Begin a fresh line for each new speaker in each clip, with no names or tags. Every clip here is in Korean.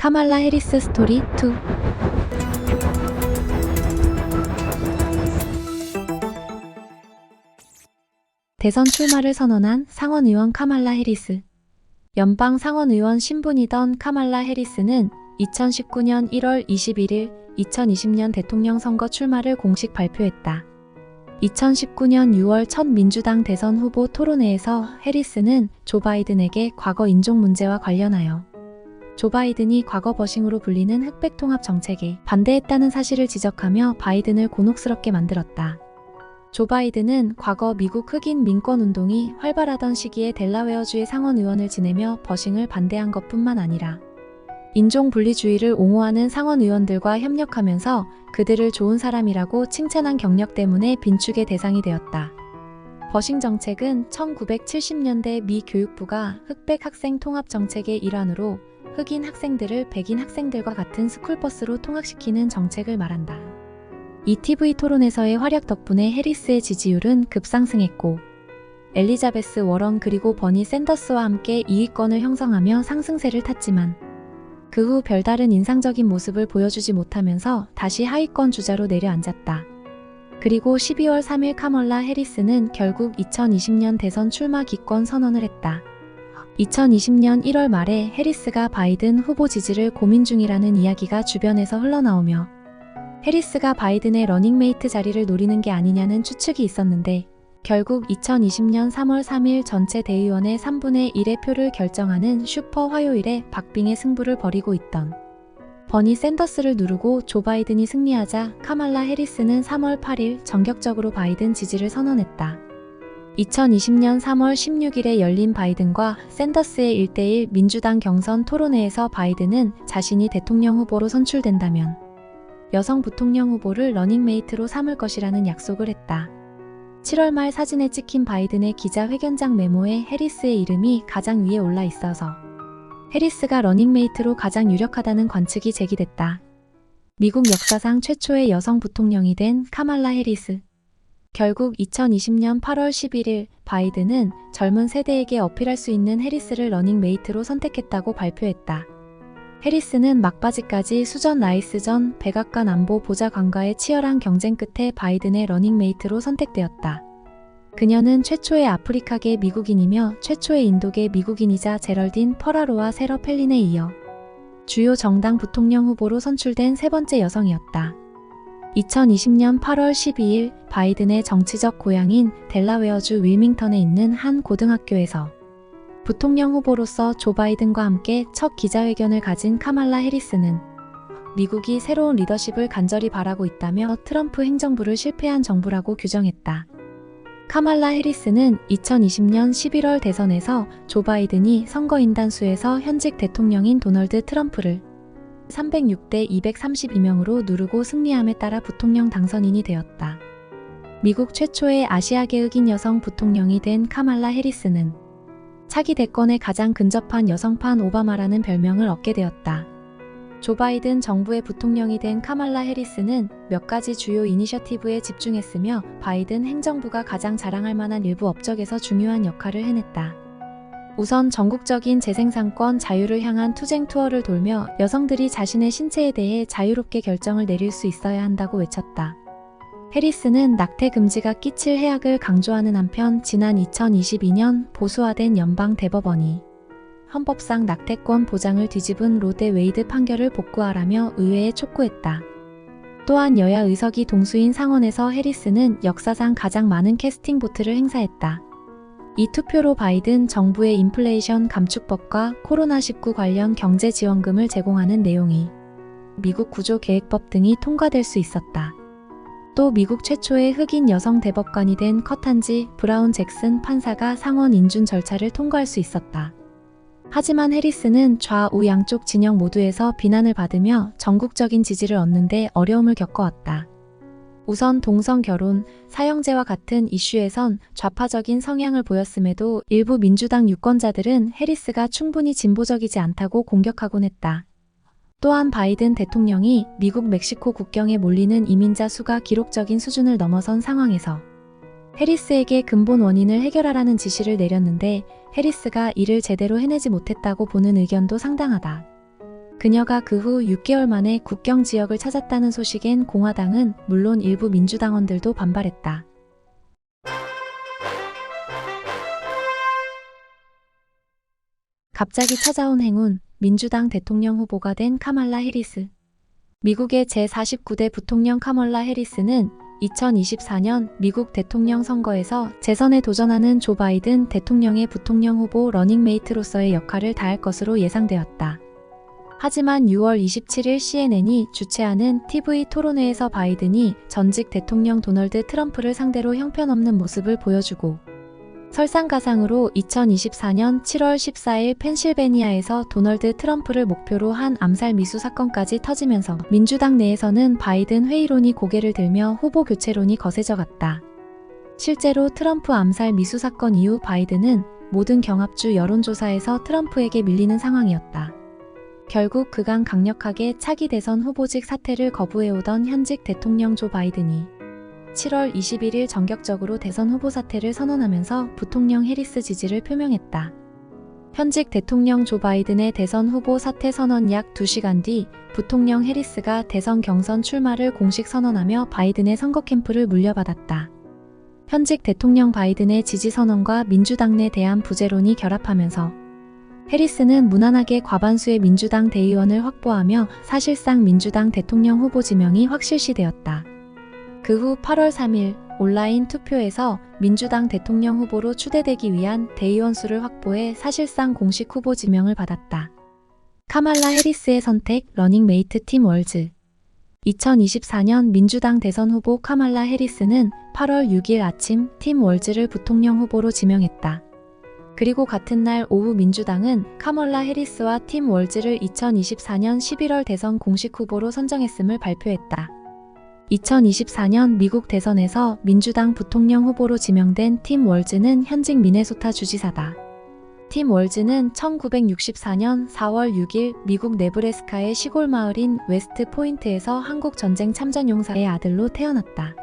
카말라 해리스 스토리 2. 대선 출마를 선언한 상원의원 카말라 해리스. 연방 상원의원 신분이던 카말라 해리스는 2019년 1월 21일 2020년 대통령 선거 출마를 공식 발표했다. 2019년 6월 첫 민주당 대선 후보 토론회에서 해리스는 조 바이든에게 과거 인종 문제와 관련하여 조 바이든이 과거 버싱으로 불리는 흑백 통합 정책에 반대했다는 사실을 지적하며 바이든을 곤혹스럽게 만들었다. 조 바이든은 과거 미국 흑인 민권운동이 활발하던 시기에 델라웨어주의 상원의원을 지내며 버싱을 반대한 것뿐만 아니라 인종 분리주의를 옹호하는 상원의원들과 협력하면서 그들을 좋은 사람이라고 칭찬한 경력 때문에 빈축의 대상이 되었다. 버싱 정책은 1970년대 미 교육부가 흑백 학생 통합 정책의 일환으로 흑인 학생들을 백인 학생들과 같은 스쿨버스로 통학시키는 정책을 말한다. 이 TV 토론에서의 활약 덕분에 해리스의 지지율은 급상승했고 엘리자베스 워런 그리고 버니 샌더스와 함께 2위권을 형성하며 상승세를 탔지만 그 후 별다른 인상적인 모습을 보여주지 못하면서 다시 하위권 주자로 내려앉았다. 그리고 12월 3일 카멀라 해리스는 결국 2020년 대선 출마 기권 선언을 했다. 2020년 1월 말에 해리스가 바이든 후보 지지를 고민 중이라는 이야기가 주변에서 흘러나오며 해리스가 바이든의 러닝메이트 자리를 노리는 게 아니냐는 추측이 있었는데 결국 2020년 3월 3일 전체 대의원의 3분의 1의 표를 결정하는 슈퍼 화요일에 박빙의 승부를 벌이고 있던 버니 샌더스를 누르고 조 바이든이 승리하자 카말라 해리스는 3월 8일 전격적으로 바이든 지지를 선언했다. 2020년 3월 16일에 열린 바이든과 샌더스의 1대1 민주당 경선 토론회에서 바이든은 자신이 대통령 후보로 선출된다면 여성 부통령 후보를 러닝메이트로 삼을 것이라는 약속을 했다. 7월 말 사진에 찍힌 바이든의 기자회견장 메모에 해리스의 이름이 가장 위에 올라 있어서 해리스가 러닝메이트로 가장 유력하다는 관측이 제기됐다. 미국 역사상 최초의 여성 부통령이 된 카말라 해리스. 결국 2020년 8월 11일 바이든은 젊은 세대에게 어필할 수 있는 해리스를 러닝메이트로 선택했다고 발표했다. 해리스는 막바지까지 수전 라이스전 백악관 안보 보좌관과의 치열한 경쟁 끝에 바이든의 러닝메이트로 선택되었다. 그녀는 최초의 아프리카계 미국인이며 최초의 인도계 미국인이자 제럴딘 퍼라로와 세러 팰린에 이어 주요 정당 부통령 후보로 선출된 세 번째 여성이었다. 2020년 8월 12일 바이든의 정치적 고향인 델라웨어주 윌밍턴에 있는 한 고등학교에서 부통령 후보로서 조 바이든과 함께 첫 기자회견을 가진 카말라 해리스는 미국이 새로운 리더십을 간절히 바라고 있다며 트럼프 행정부를 실패한 정부라고 규정했다. 카말라 해리스는 2020년 11월 대선에서 조 바이든이 선거인단 수에서 현직 대통령인 도널드 트럼프를 306대 232명으로 누르고 승리함에 따라 부통령 당선인이 되었다. 미국 최초의 아시아계 흑인 여성 부통령이 된 카말라 해리스는 차기 대권에 가장 근접한 여성판 오바마라는 별명을 얻게 되었다. 조 바이든 정부의 부통령이 된 카말라 해리스는 몇 가지 주요 이니셔티브에 집중했으며 바이든 행정부가 가장 자랑할 만한 일부 업적에서 중요한 역할을 해냈다. 우선 전국적인 재생산권 자유를 향한 투쟁 투어를 돌며 여성들이 자신의 신체에 대해 자유롭게 결정을 내릴 수 있어야 한다고 외쳤다. 해리스는 낙태 금지가 끼칠 해악을 강조하는 한편 지난 2022년 보수화된 연방 대법원이 헌법상 낙태권 보장을 뒤집은 로데 웨이드 판결을 복구하라며 의회에 촉구했다. 또한 여야 의석이 동수인 상원에서 해리스는 역사상 가장 많은 캐스팅 보트를 행사했다. 이 투표로 바이든 정부의 인플레이션 감축법과 코로나19 관련 경제 지원금을 제공하는 내용이 미국 구조계획법 등이 통과될 수 있었다. 또 미국 최초의 흑인 여성 대법관이 된 커탄지 브라운 잭슨 판사가 상원 인준 절차를 통과할 수 있었다. 하지만 해리스는 좌우 양쪽 진영 모두에서 비난을 받으며 전국적인 지지를 얻는데 어려움을 겪어왔다. 우선 동성 결혼, 사형제와 같은 이슈에선 좌파적인 성향을 보였음에도 일부 민주당 유권자들은 해리스가 충분히 진보적이지 않다고 공격하곤 했다. 또한 바이든 대통령이 미국 멕시코 국경에 몰리는 이민자 수가 기록적인 수준을 넘어선 상황에서 해리스에게 근본 원인을 해결하라는 지시를 내렸는데 해리스가 이를 제대로 해내지 못했다고 보는 의견도 상당하다. 그녀가 그 후 6개월 만에 국경 지역을 찾았다는 소식엔 공화당은 물론 일부 민주당원들도 반발했다. 갑자기 찾아온 행운, 민주당 대통령 후보가 된 카말라 해리스. 미국의 제49대 부통령 카멀라 해리스는 2024년 미국 대통령 선거에서 재선에 도전하는 조 바이든 대통령의 부통령 후보 러닝메이트로서의 역할을 다할 것으로 예상되었다. 하지만 6월 27일 CNN이 주최하는 TV 토론회에서 바이든이 전직 대통령 도널드 트럼프를 상대로 형편없는 모습을 보여주고 설상가상으로 2024년 7월 14일 펜실베니아에서 도널드 트럼프를 목표로 한 암살 미수 사건까지 터지면서 민주당 내에서는 바이든 회의론이 고개를 들며 후보 교체론이 거세져갔다. 실제로 트럼프 암살 미수 사건 이후 바이든은 모든 경합주 여론조사에서 트럼프에게 밀리는 상황이었다. 결국 그간 강력하게 차기 대선 후보직 사퇴를 거부해오던 현직 대통령 조 바이든이 7월 21일 전격적으로 대선 후보 사퇴를 선언하면서 부통령 해리스 지지를 표명했다. 현직 대통령 조 바이든의 대선 후보 사퇴 선언 약 2시간 뒤 부통령 해리스가 대선 경선 출마를 공식 선언하며 바이든의 선거 캠프를 물려받았다. 현직 대통령 바이든의 지지 선언과 민주당 내 대한 부재론이 결합하면서 해리스는 무난하게 과반수의 민주당 대의원을 확보하며 사실상 민주당 대통령 후보 지명이 확실시되었다. 그 후 8월 3일 온라인 투표에서 민주당 대통령 후보로 추대되기 위한 대의원 수를 확보해 사실상 공식 후보 지명을 받았다. 카말라 해리스의 선택 러닝메이트 팀 월즈. 2024년 민주당 대선 후보 카말라 해리스는 8월 6일 아침 팀 월즈를 부통령 후보로 지명했다. 그리고 같은 날 오후 민주당은 카멀라 해리스와 팀 월즈를 2024년 11월 대선 공식 후보로 선정했음을 발표했다. 2024년 미국 대선에서 민주당 부통령 후보로 지명된 팀 월즈는 현직 미네소타 주지사다. 팀 월즈는 1964년 4월 6일 미국 네브래스카의 시골 마을인 웨스트 포인트에서 한국 전쟁 참전 용사의 아들로 태어났다.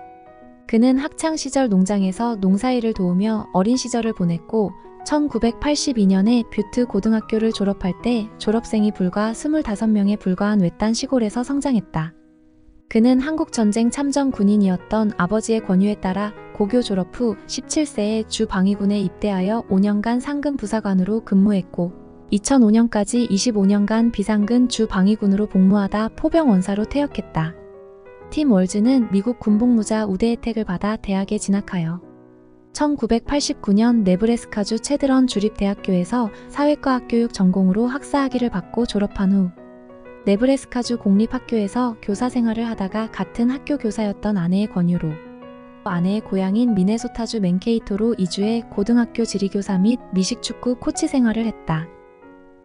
그는 학창시절 농장에서 농사일을 도우며 어린 시절을 보냈고 1982년에 뷰트 고등학교를 졸업할 때 졸업생이 불과 25명에 불과한 외딴 시골에서 성장했다. 그는 한국전쟁 참전 군인이었던 아버지의 권유에 따라 고교 졸업 후 17세에 주 방위군에 입대하여 5년간 상근 부사관으로 근무했고 2005년까지 25년간 비상근 주 방위군으로 복무하다 포병 원사로 퇴역했다. 팀 월즈는 미국 군복무자 우대 혜택을 받아 대학에 진학하여 1989년 네브래스카주 채드런 주립대학교에서 사회과학 교육 전공으로 학사학위를 받고 졸업한 후 네브래스카주 공립학교에서 교사 생활을 하다가 같은 학교 교사였던 아내의 권유로 아내의 고향인 미네소타주 맨케이토로 이주해 고등학교 지리교사 및 미식축구 코치 생활을 했다.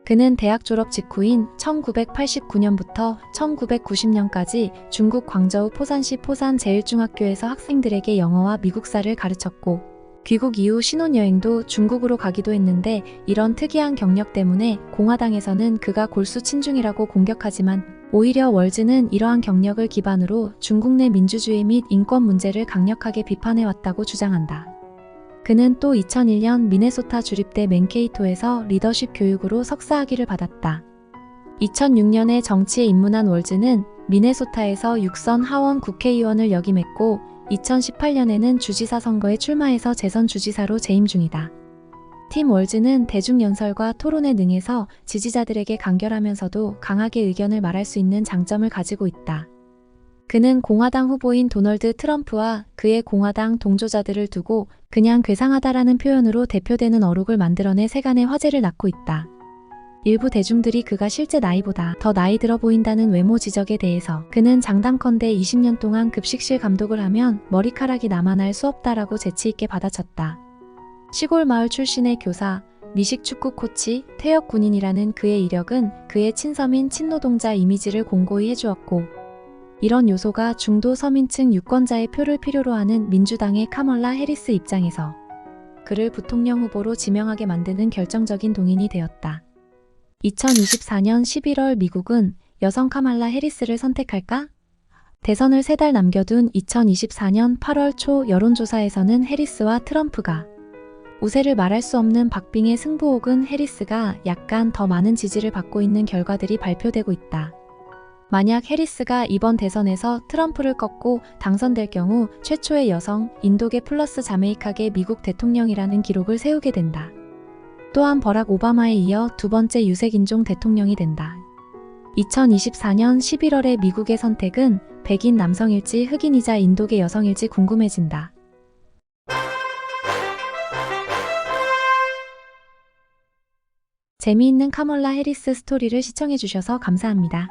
그는 대학 졸업 직후인 1989년부터 1990년까지 중국 광저우 포산시 포산 제1중학교에서 학생들에게 영어와 미국사를 가르쳤고 귀국 이후 신혼여행도 중국으로 가기도 했는데 이런 특이한 경력 때문에 공화당에서는 그가 골수 친중이라고 공격하지만 오히려 월즈는 이러한 경력을 기반으로 중국 내 민주주의 및 인권 문제를 강력하게 비판해왔다고 주장한다. 그는 또 2001년 미네소타 주립대 맨케이토에서 리더십 교육으로 석사학위를 받았다. 2006년에 정치에 입문한 월즈는 미네소타에서 6선 하원 국회의원을 역임했고 2018년에는 주지사 선거에 출마해서 재선 주지사로 재임 중이다. 팀 월즈는 대중연설과 토론에 능해서 지지자들에게 간결하면서도 강하게 의견을 말할 수 있는 장점을 가지고 있다. 그는 공화당 후보인 도널드 트럼프와 그의 공화당 동조자들을 두고 그냥 괴상하다라는 표현으로 대표되는 어록을 만들어내 세간의 화제를 낳고 있다. 일부 대중들이 그가 실제 나이보다 더 나이 들어 보인다는 외모 지적에 대해서 그는 장담컨대 20년 동안 급식실 감독을 하면 머리카락이 남아날 수 없다라고 재치있게 받아쳤다. 시골 마을 출신의 교사, 미식축구 코치, 퇴역 군인이라는 그의 이력은 그의 친서민 친노동자 이미지를 공고히 해주었고 이런 요소가 중도 서민층 유권자의 표를 필요로 하는 민주당의 카멀라 해리스 입장에서 그를 부통령 후보로 지명하게 만드는 결정적인 동인이 되었다. 2024년 11월 미국은 여성 카말라 해리스를 선택할까? 대선을 3달 남겨둔 2024년 8월 초 여론조사에서는 해리스와 트럼프가 우세를 말할 수 없는 박빙의 승부 혹은 해리스가 약간 더 많은 지지를 받고 있는 결과들이 발표되고 있다. 만약 해리스가 이번 대선에서 트럼프를 꺾고 당선될 경우 최초의 여성, 인도계 플러스 자메이카계 미국 대통령이라는 기록을 세우게 된다. 또한 버락 오바마에 이어 두 번째 유색인종 대통령이 된다. 2024년 11월의 미국의 선택은 백인 남성일지 흑인이자 인도계 여성일지 궁금해진다. 재미있는 카멀라 해리스 스토리를 시청해주셔서 감사합니다.